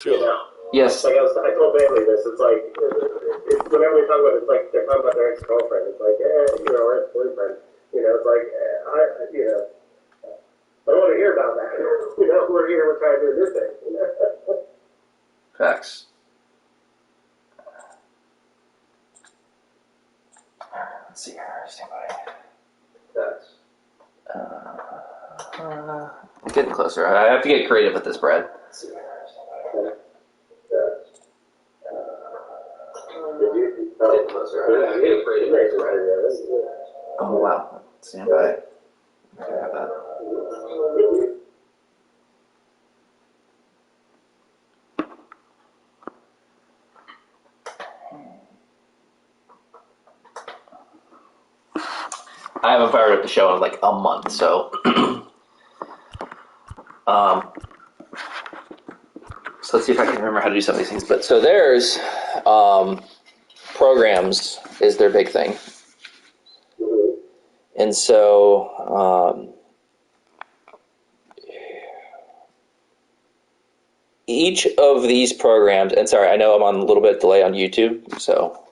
You know? Yes. Like I told Bailey this. It's like whenever we talk about it, it's like they're talking about their ex-girlfriend. It's like, or ex-boyfriend. It's like I don't want to hear about that. We're here. We're trying to do this thing. Facts. Let's see here. Stand by. Facts. I'm getting closer. I have to get creative with this, Brad. Let's see here. Getting closer. I have to get creative with this, Brad. Oh wow. Stand by. I can have that. I haven't fired up the show in like a month, so so let's see if I can remember how to do some of these things. But so there's programs is their big thing, and so each of these programs. And sorry, I know I'm on a little bit of delay on YouTube, so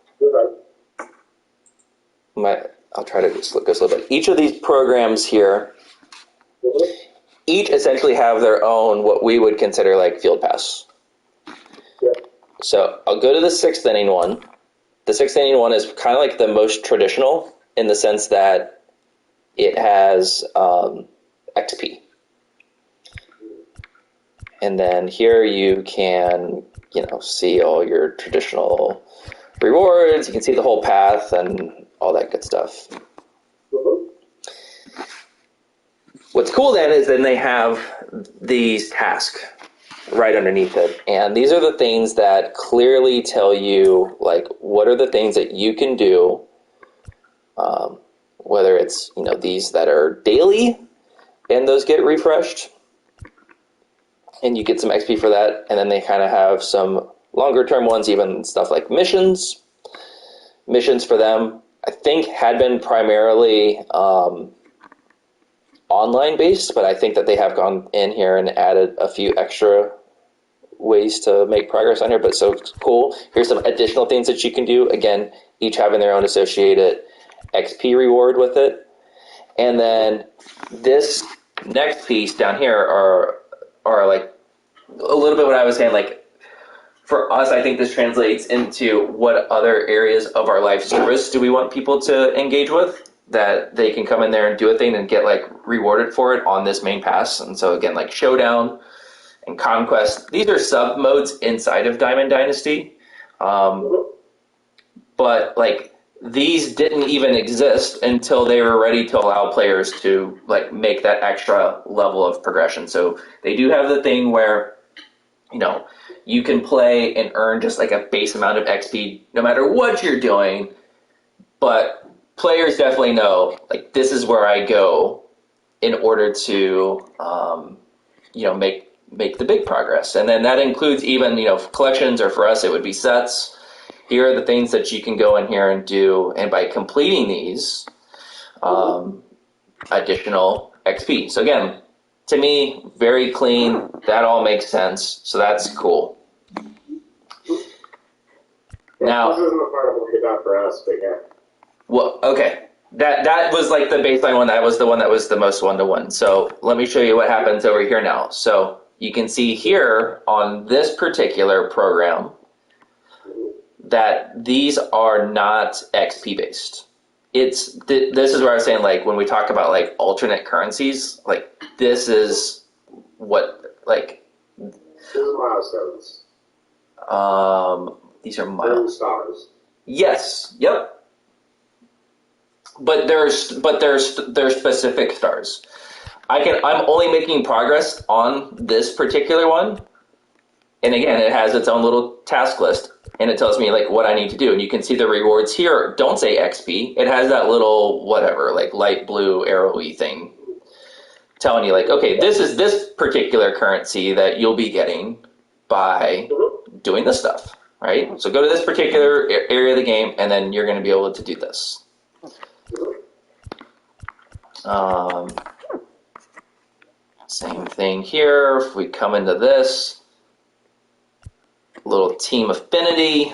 I'll try to just look this a little bit. Each of these programs here, each essentially have their own, what we would consider like field pass. So I'll go to the sixth inning one. The sixth inning one is kind of like the most traditional in the sense that it has XP. And then here you can, see all your traditional rewards. You can see the whole path and all that good stuff. What's cool then is then they have these tasks right underneath it. And these are the things that clearly tell you, like, what are the things that you can do, whether it's, these that are daily and those get refreshed and you get some XP for that. And then they kind of have some longer term ones, even stuff like missions. Missions for them, I think, had been primarily online based, but I think that they have gone in here and added a few extra ways to make progress on here. But so it's cool. Here's some additional things that you can do. Again, each having their own associated XP reward with it. And then this next piece down here are like a little bit what I was saying, like, for us, I think this translates into what other areas of our life service do we want people to engage with, that they can come in there and do a thing and get like rewarded for it on this main pass. And so again, like Showdown and Conquest, these are sub modes inside of Diamond Dynasty. But like these didn't even exist until they were ready to allow players to like make that extra level of progression. So they do have the thing where, you can play and earn just like a base amount of XP no matter what you're doing, but players definitely know, like, this is where I go in order to, make the big progress. And then that includes even, collections, or for us, it would be sets. Here are the things that you can go in here and do, and by completing these, additional XP. So again, to me, very clean. That all makes sense. So that's cool. Now, this isn't the part of what we got for us, but yeah. Well, okay. That was like the baseline one. That was the one that was the most one-to-one. So let me show you what happens over here now. So you can see here on this particular program that these are not XP based. This is where I was saying, like, when we talk about like alternate currencies, like this is what, like, this is milestones. These are milestones. Stars. Yes. Yep. But there's specific stars. I'm only making progress on this particular one, and again, it has its own little task list, and it tells me like what I need to do. And you can see the rewards here don't say XP. It has that little whatever, like light blue arrowy thing telling you like, okay, this is this particular currency that you'll be getting by doing this stuff, right? So go to this particular area of the game, and then you're going to be able to do this. Same thing here. If we come into this, little team affinity,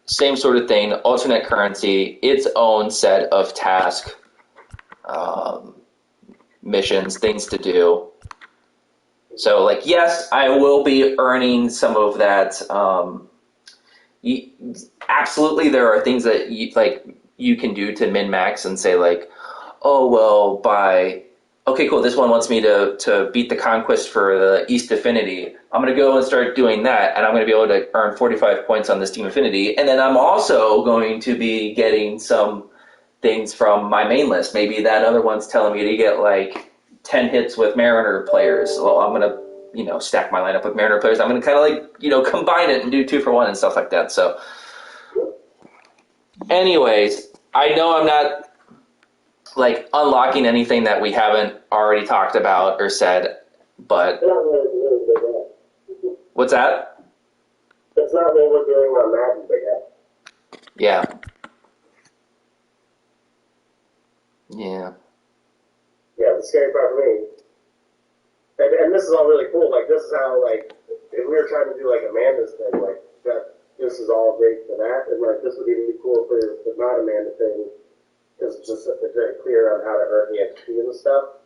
same sort of thing, alternate currency, its own set of task missions, things to do. So, like, yes, I will be earning some of that. Absolutely, there are things that you can do to min max and say like, oh well, okay, cool. This one wants me to beat the Conquest for the East Affinity. I'm going to go and start doing that, and I'm going to be able to earn 45 points on this Team Affinity, and then I'm also going to be getting some things from my main list. Maybe that other one's telling me to get like 10 hits with Mariner players. Well, I'm going to, stack my lineup with Mariner players. I'm going to kind of combine it and do 2 for 1 and stuff like that. So, anyways, I know I'm not like unlocking anything that we haven't already talked about or said, but what's that? That's not what we're doing on Madden, but yeah. Yeah. Yeah, the scary part for me. And this is all really cool. Like, this is how, like, if we were trying to do, like, Amanda's thing, like, this is all great for that. And, like, this would even be cool for the not Amanda thing, because it's very clear on how to earn the XP and stuff.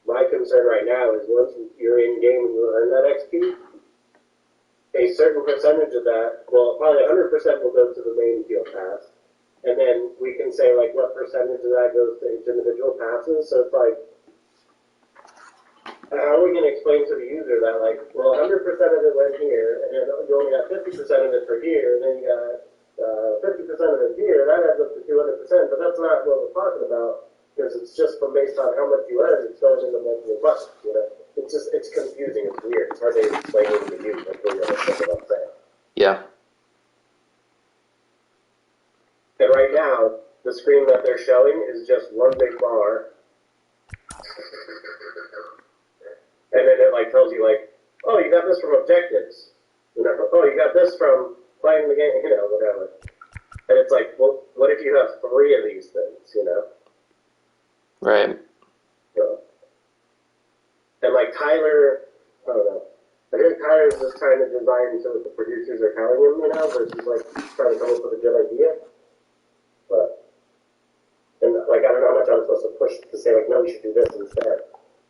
My concern right now is once you're in game and you earn that XP, a certain percentage of that, well, probably 100% will go to the main field pass. And then we can say, like, what percentage of that goes to each individual passes. So it's like, how are we going to explain to the user that, like, well, 100% of it went here, and then you only got 50% of it for here, and then you got 50% of it here, that adds up to 200%, but that's not what we're talking about, because it's just from based on how much you earn, it's going into multiple buckets, It's confusing, it's weird, it's hard to explain it to you, that's what I'm saying. Yeah. And right now, the screen that they're showing is just one big bar. And then it like tells you like, oh, you got this from objectives. Oh, you got this from playing the game, whatever. And it's like, well, what if you have 3 of these things, Right. And like Tyler, I don't know. I think Tyler's just trying to design so that the producers are telling him, versus like trying to come up with a good idea. But, and like, I don't know how much I'm supposed to push to say, like, no, we should do this instead.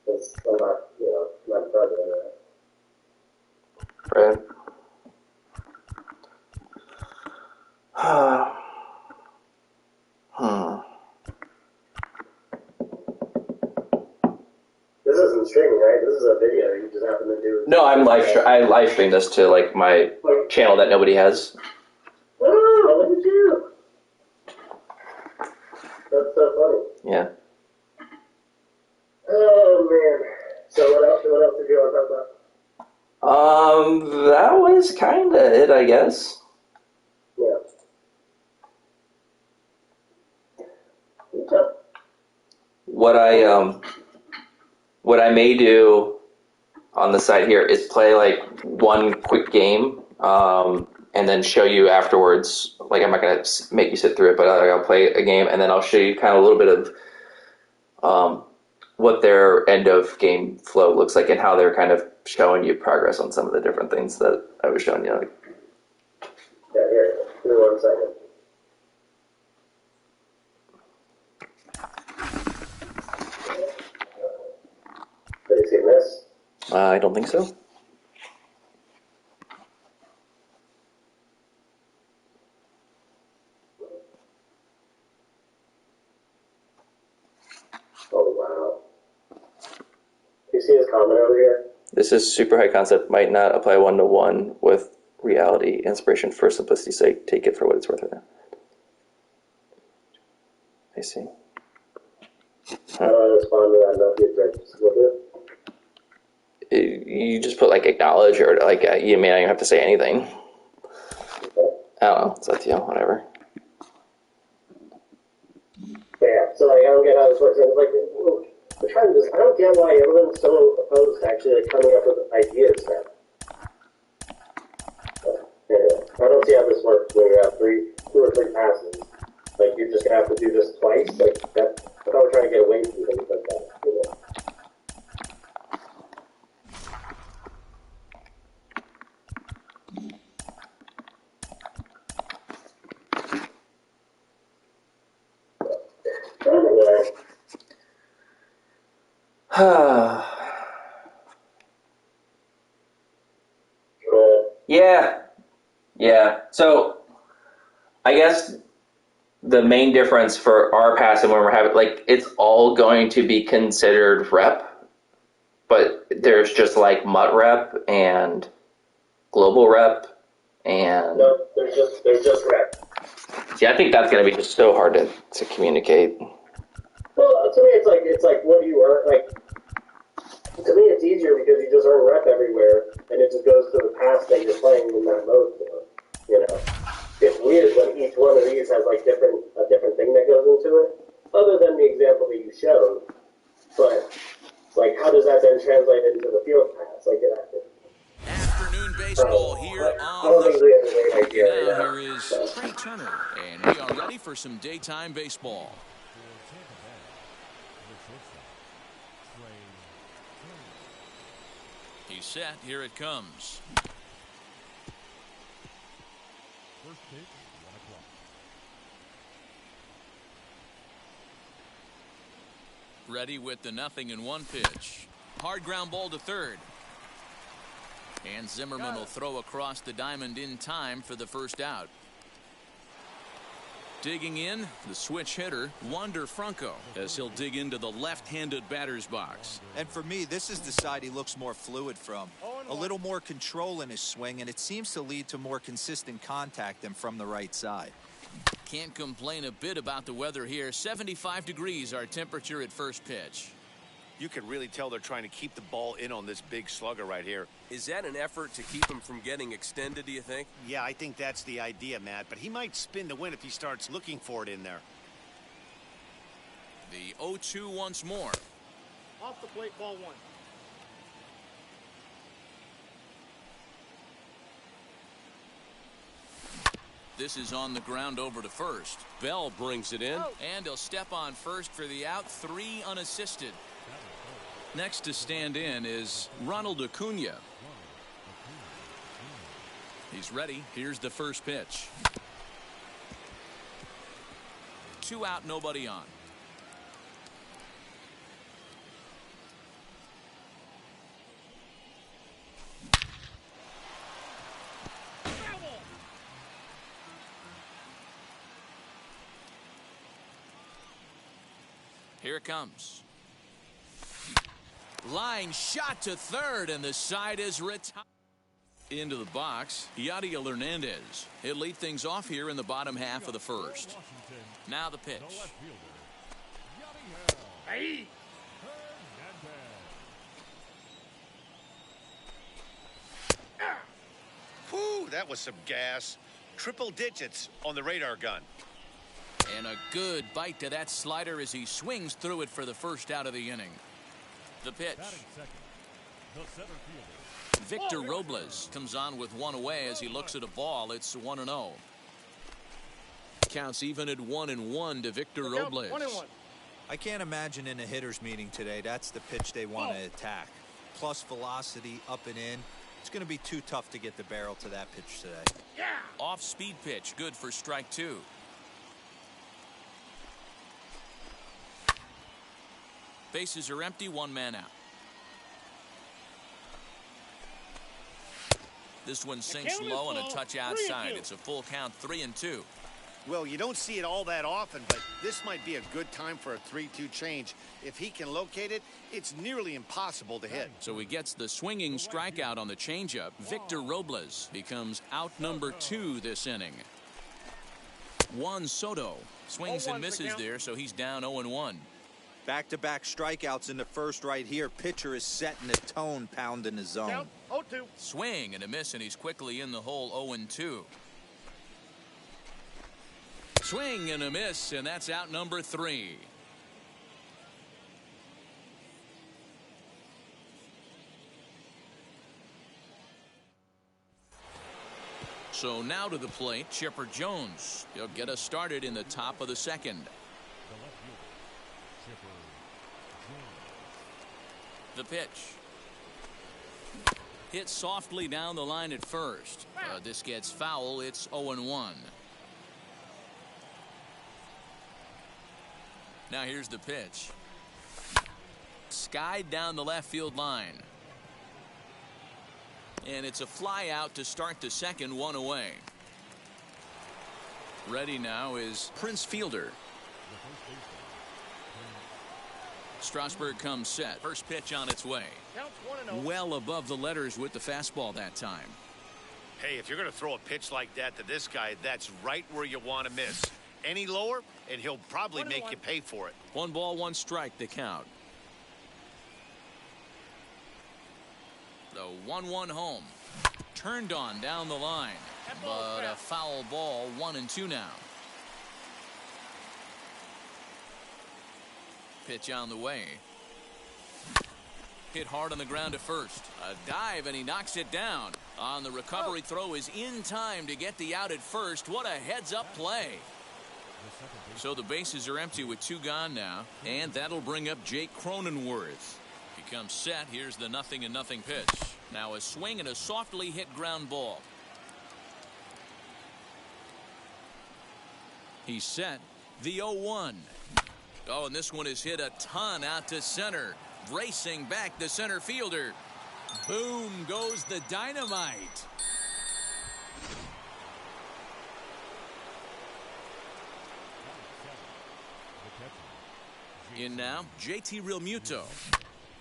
Because I'm not, not in charge of that. Right. This isn't streaming, right? This is a video you just happen to do. No, I live stream this to like my channel that nobody has. Oh, look at you! That's so funny. Yeah. Oh man. So what else did you want to talk about? That was kind of it, I guess. Yeah. What I may do on the side here is play like one quick game, and then show you afterwards. Like, I'm not gonna make you sit through it, but I'll play a game and then I'll show you kind of a little bit of what their end of game flow looks like and how they're kind of showing you progress on some of the different things that I was showing you. Yeah, here. Give me 1 second. Have you seen this? I don't think so. Oh, wow. You see his comment over here? This is super high concept, might not apply one-to-one with reality. Inspiration for simplicity's sake, take it for what it's worth right now. I see. How do I respond to that? No future. Will do. You just put like acknowledge or like you may not even have to say anything. Okay. I don't know. It's up to you. Whatever. Yeah. So like, I don't get how this works. And it's like, we're trying to just. I don't get why everyone's so opposed to actually like, coming up with ideas now. Anyway, I don't see how this works when you have 2 or 3 passes. Like, you're just gonna have to do this twice. Like that. I thought we're trying to get away from things like that. Cool. Yeah. Yeah. So I guess the main difference for our pass and when we're having, like, it's all going to be considered rep, but there's just like MUT rep and global rep and No, there's just rep. see, I think that's going to be just so hard to communicate. Well, to me, it's like what do you earn? Like to me, it's easier because you just earn rep everywhere, and it just goes to the pass that you're playing in that mode for. You know, it's weird when each one of these has like a different thing that goes into it, other than the example that you showed. But like, how does that then translate into the field pass? Like, Afternoon baseball here I on don't the. think we have a great idea right Now now. here is Trey Turner, and we are ready for some daytime baseball. He's set. Here it comes. First pitch, 1 o'clock. Ready with the 0-1 pitch. Hard ground ball to third. And Zimmerman will throw across the diamond in time for the first out. Digging in, the switch hitter, Wander Franco, as he'll dig into the left-handed batter's box. And for me, this is the side he looks more fluid from. A little more control in his swing, and it seems to lead to more consistent contact than from the right side. Can't complain a bit about the weather here. 75 degrees our temperature at first pitch. You can really tell they're trying to keep the ball in on this big slugger right here. Is that an effort to keep him from getting extended, do you think? Yeah, I think that's the idea, Matt. But he might spin to win if he starts looking for it in there. The 0-2 once more. Off the plate, ball 1. This is on the ground over to first. Bell brings it in. And he'll step on first for the out, 3 unassisted. Next to stand in is Ronald Acuna. He's ready. Here's the first pitch. 2 out, nobody on. Here it comes. Line shot to third, and the side is retired. Into the box, Yadiel Hernandez. He'll lead things off here in the bottom half of the first. Now the pitch. Whew, that was some gas. Triple digits on the radar gun. And a good bite to that slider as he swings through it for the first out of the inning. The pitch. Victor Robles comes on with 1 away as he looks at a ball. It's 1-0. Counts even at 1-1 to Victor Robles. I can't imagine in a hitter's meeting today that's the pitch they want to attack. Plus velocity, up and in. It's going to be too tough to get the barrel to that pitch today. Off speed pitch, good for strike 2. Bases are empty, 1 man out. This one sinks low and a touch outside. It's a full count, 3-2. Well, you don't see it all that often, but this might be a good time for a 3-2 change. If he can locate it, it's nearly impossible to hit. So he gets the swinging strikeout on the changeup. Victor Robles becomes out number 2 this inning. Juan Soto swings and misses there, so he's down 0-1. Back-to-back strikeouts in the first right here. Pitcher is setting the tone, pounding the zone. Swing and a miss, and he's quickly in the hole, 0-2. Swing and a miss, and that's out number 3. So now to the plate, Chipper Jones. He'll get us started in the top of the second. The pitch. Hit softly down the line at first. This gets foul. It's 0-1. Now here's the pitch. Skied down the left field line. And it's a fly out to start the second, one away. Ready now is Prince Fielder. Strasburg comes set. First pitch on its way. Well above the letters with the fastball that time. Hey, if you're going to throw a pitch like that to this guy, that's right where you want to miss. Any lower, and he'll probably make you pay for it. 1 ball, 1 strike, the count. The 1-1 home. Turned on down the line. But a foul ball, 1-2 now. Pitch on the way. Hit hard on the ground to first. A dive, and he knocks it down. On the recovery throw is in time to get the out at first. What a heads-up play. So the bases are empty with 2 gone now. And that'll bring up Jake Cronenworth. He comes set. Here's the 0-0 pitch. Now a swing and a softly hit ground ball. He's set. The 0-1. Oh, and this one is hit a ton out to center. Racing back the center fielder. Boom goes the dynamite. In now, JT Realmuto.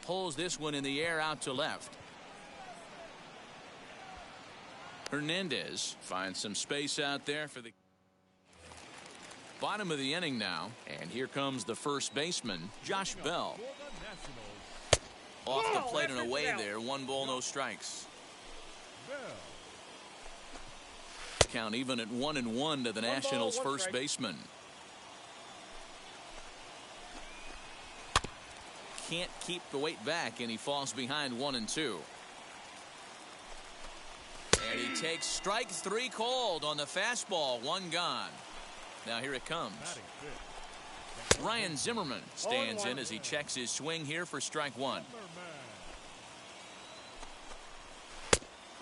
Pulls this one in the air out to left. Hernandez finds some space out there for the bottom of the inning now. And here comes the first baseman, Josh Bell. Off the plate and away there. 1 ball, no strikes. Count even at 1-1 to the Nationals' first baseman. Can't keep the weight back, and he falls behind 1-2. And he takes strike 3 called on the fastball. 1 gone. Now here it comes. Ryan Zimmerman stands in as he checks his swing here for strike 1.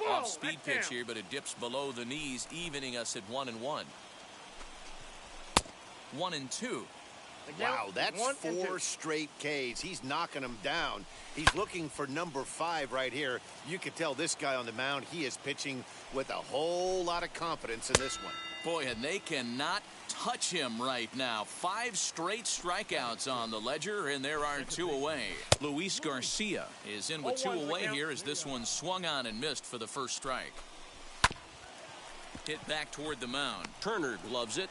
Off speed pitch here, but it dips below the knees, evening us at 1-1. 1-2. Wow, that's 4 straight Ks. He's knocking them down. He's looking for number 5 right here. You can tell this guy on the mound, he is pitching with a whole lot of confidence in this one. Boy, and they cannot touch him right now. 5 straight strikeouts on the ledger, and there are 2 away. Luis Garcia is in with 2 away here as this one swung on and missed for the first strike. Hit back toward the mound. Turner gloves it.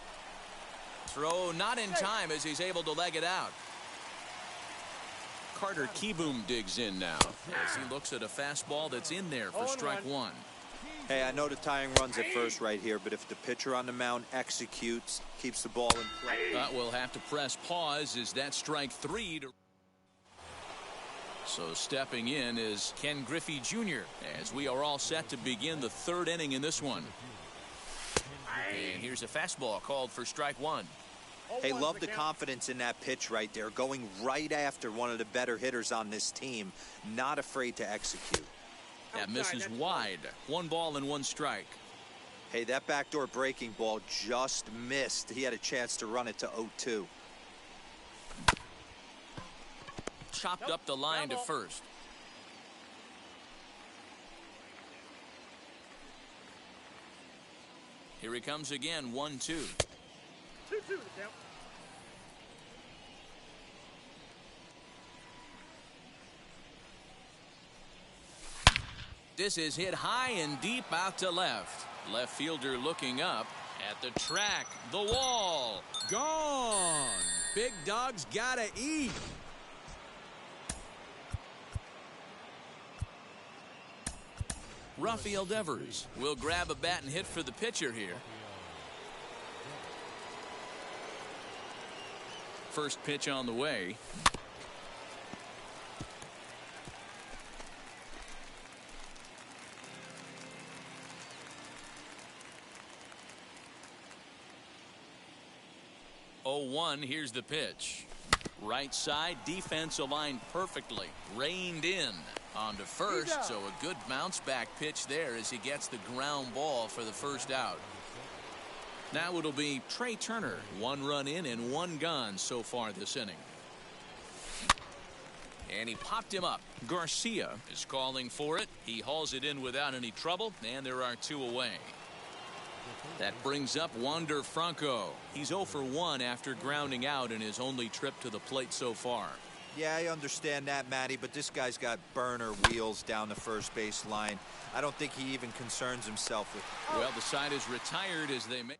Throw not in time as he's able to leg it out. Carter Kieboom digs in now as he looks at a fastball that's in there for strike 1. Hey, I know the tying run's at first right here, but if the pitcher on the mound executes, keeps the ball in play. We'll have to press pause as that strike 3. So stepping in is Ken Griffey Jr. as we are all set to begin the 3rd inning in this one. And here's a fastball called for strike 1. Hey, love the confidence in that pitch right there, going right after one of the better hitters on this team, not afraid to execute. That misses wide. 1 ball and 1 strike. Hey, that backdoor breaking ball just missed. He had a chance to run it to 0-2. Chopped up the line to first. Here he comes again, 1-2. 2-2. This is hit high and deep out to left. Left fielder looking up at the track. The wall. Gone. Big dog's gotta eat. Rafael Devers will grab a bat and hit for the pitcher here. First pitch on the way. Oh, 1, here's the pitch. Right side, defense aligned perfectly. Reined in on to first, so a good bounce back pitch there as he gets the ground ball for the first out. Now it'll be Trey Turner. 1 run in and 1 gone so far this inning. And he popped him up. Garcia is calling for it. He hauls it in without any trouble, and there are 2 away. That brings up Wander Franco. He's 0 for 1 after grounding out in his only trip to the plate so far. Yeah, I understand that, Matty, but this guy's got burner wheels down the first base line. I don't think he even concerns himself with. Well, the side is retired as they make.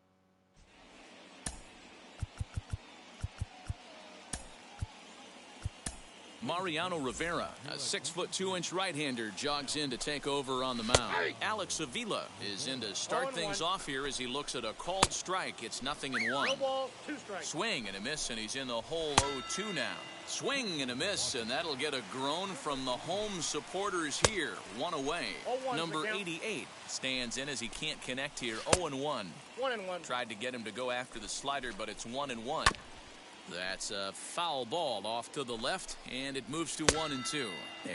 Mariano Rivera, a 6'2" right-hander, jogs in to take over on the mound. Alex Avila is in to start things off here as he looks at a called strike. It's 0-1. No ball, 2 strikes. Swing and a miss, and he's in the hole 0-2 now. Swing and a miss, and that'll get a groan from the home supporters here. 1 away. Number 88 stands in as he can't connect here. 0-1. 1-1. Tried to get him to go after the slider, but it's 1-1. That's a foul ball off to the left, and it moves to 1-2.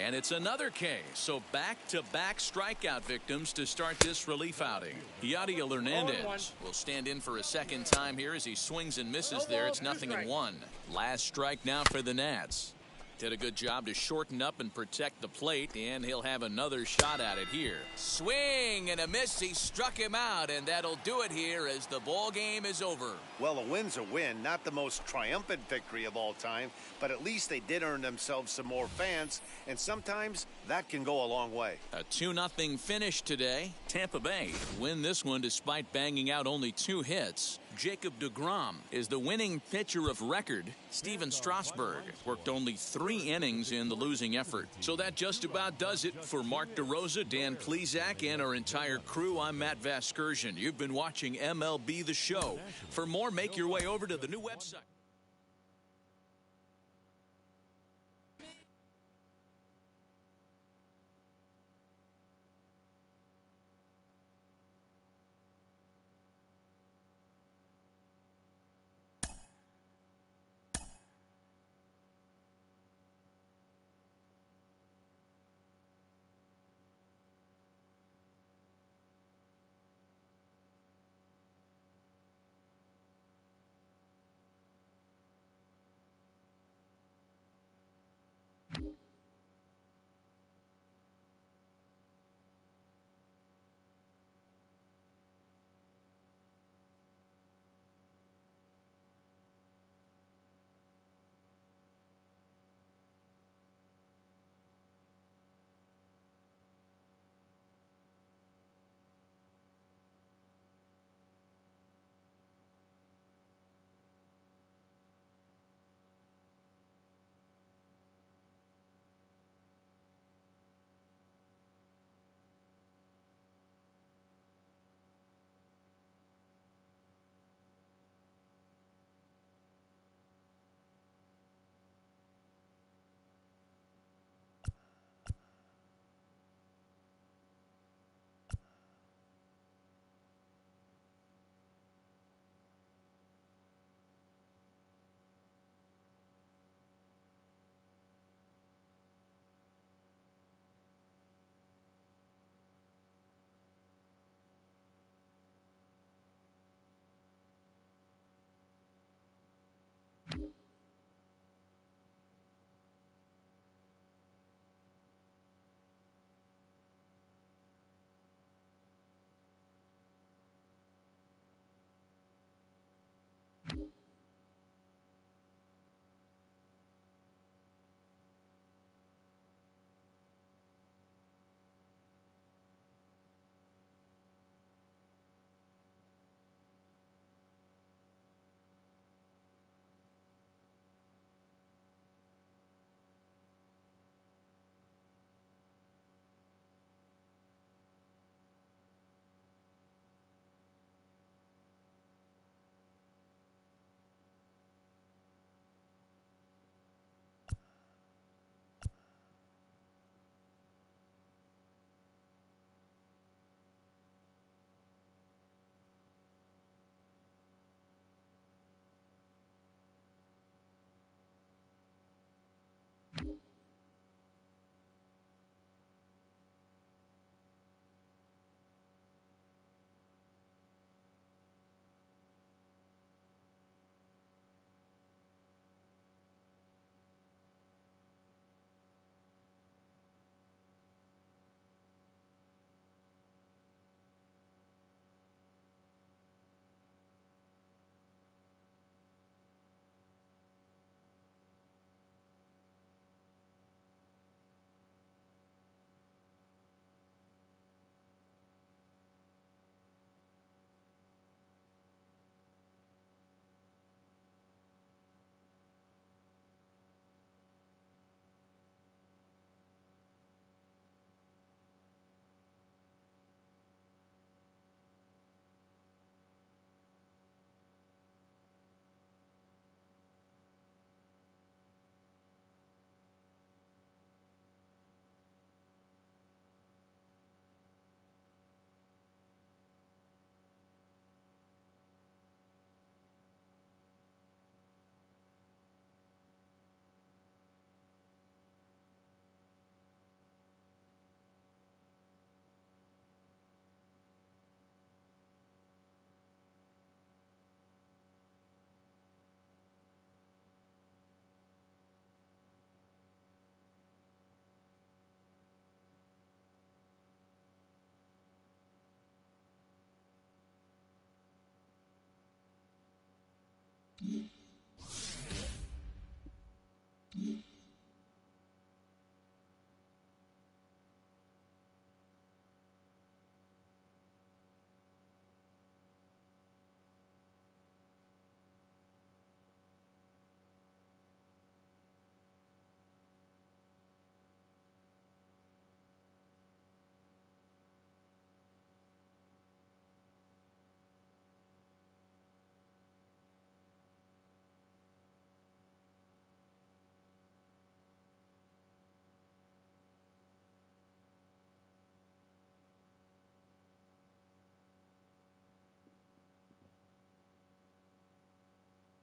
And it's another K. So back-to-back strikeout victims to start this relief outing. Yadiel Hernandez will stand in for a second time here as he swings and misses there. It's 0-1. Last strike now for the Nats. Did a good job to shorten up and protect the plate, and he'll have another shot at it here. Swing and a miss. He struck him out, and that'll do it here as the ball game is over. Well, a win's a win. Not the most triumphant victory of all time, but at least they did earn themselves some more fans, and sometimes that can go a long way. A 2-0 finish today. Tampa Bay win this one despite banging out only 2 hits. Jacob deGrom is the winning pitcher of record. Steven Strasburg worked only 3 innings in the losing effort. So that just about does it for Mark DeRosa, Dan Plesac, and our entire crew. I'm Matt Vasgersian. You've been watching MLB The Show. For more, make your way over to the new website.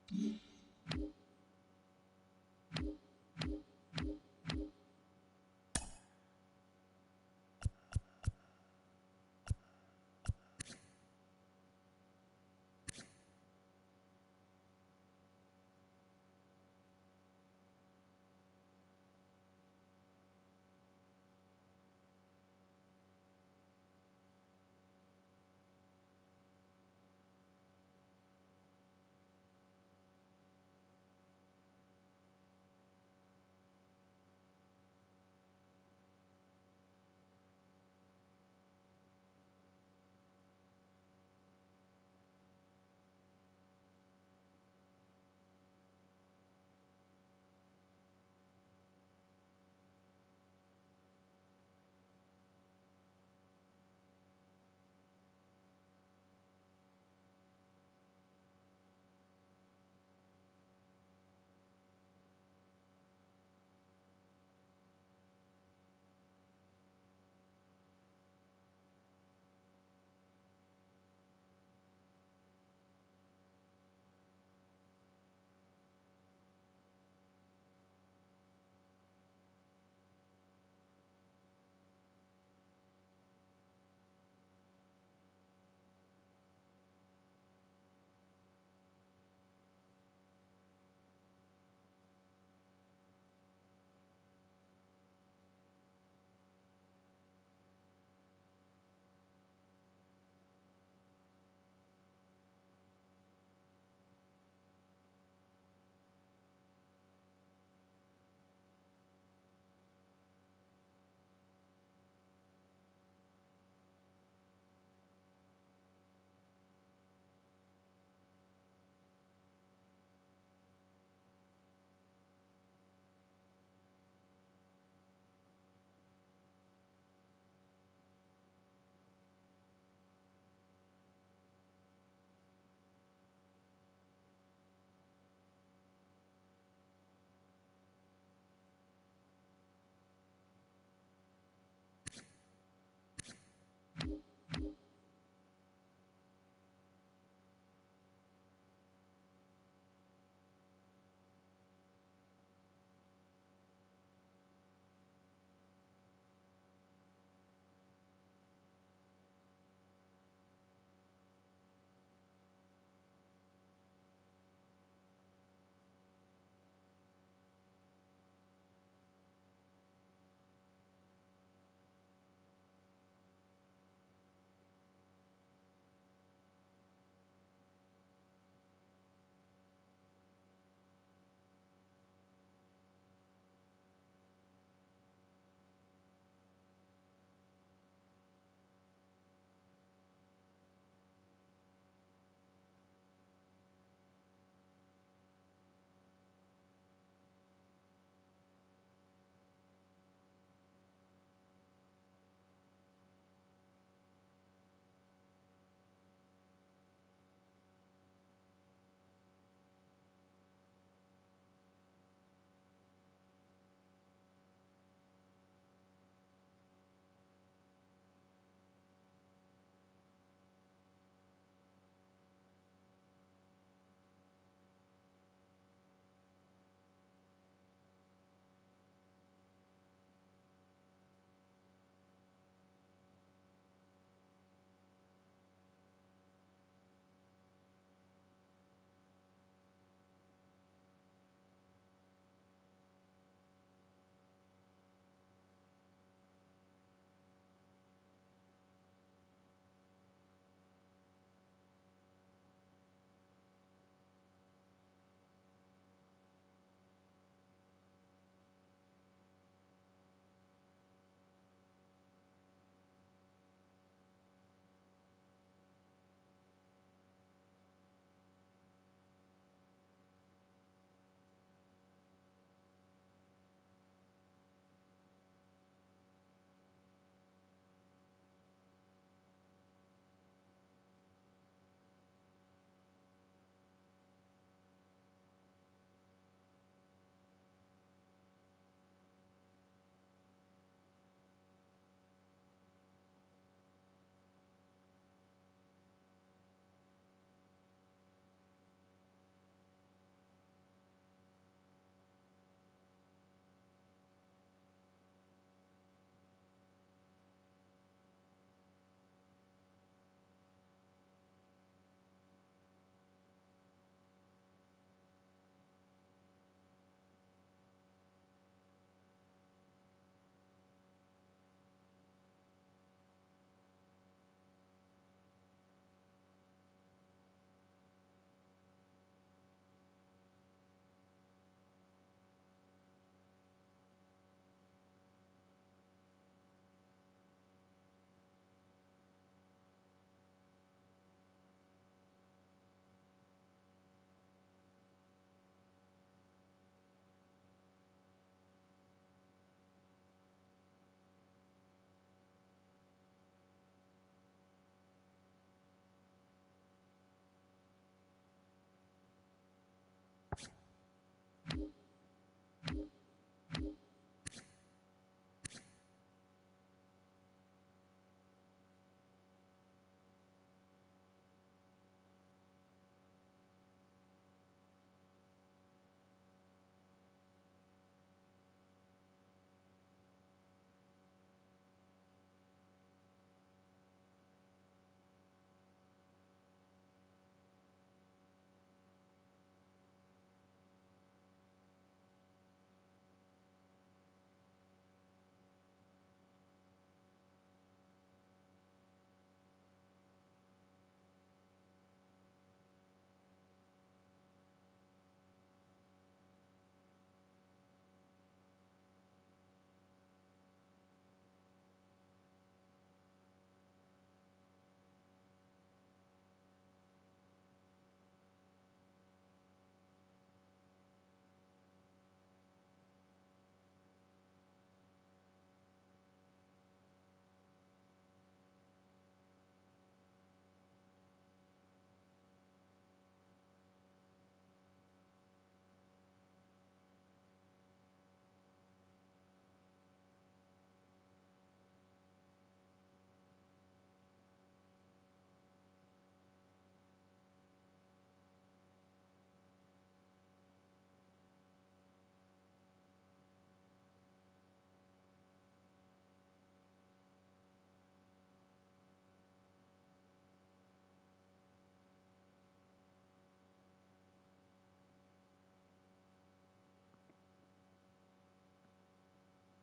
2.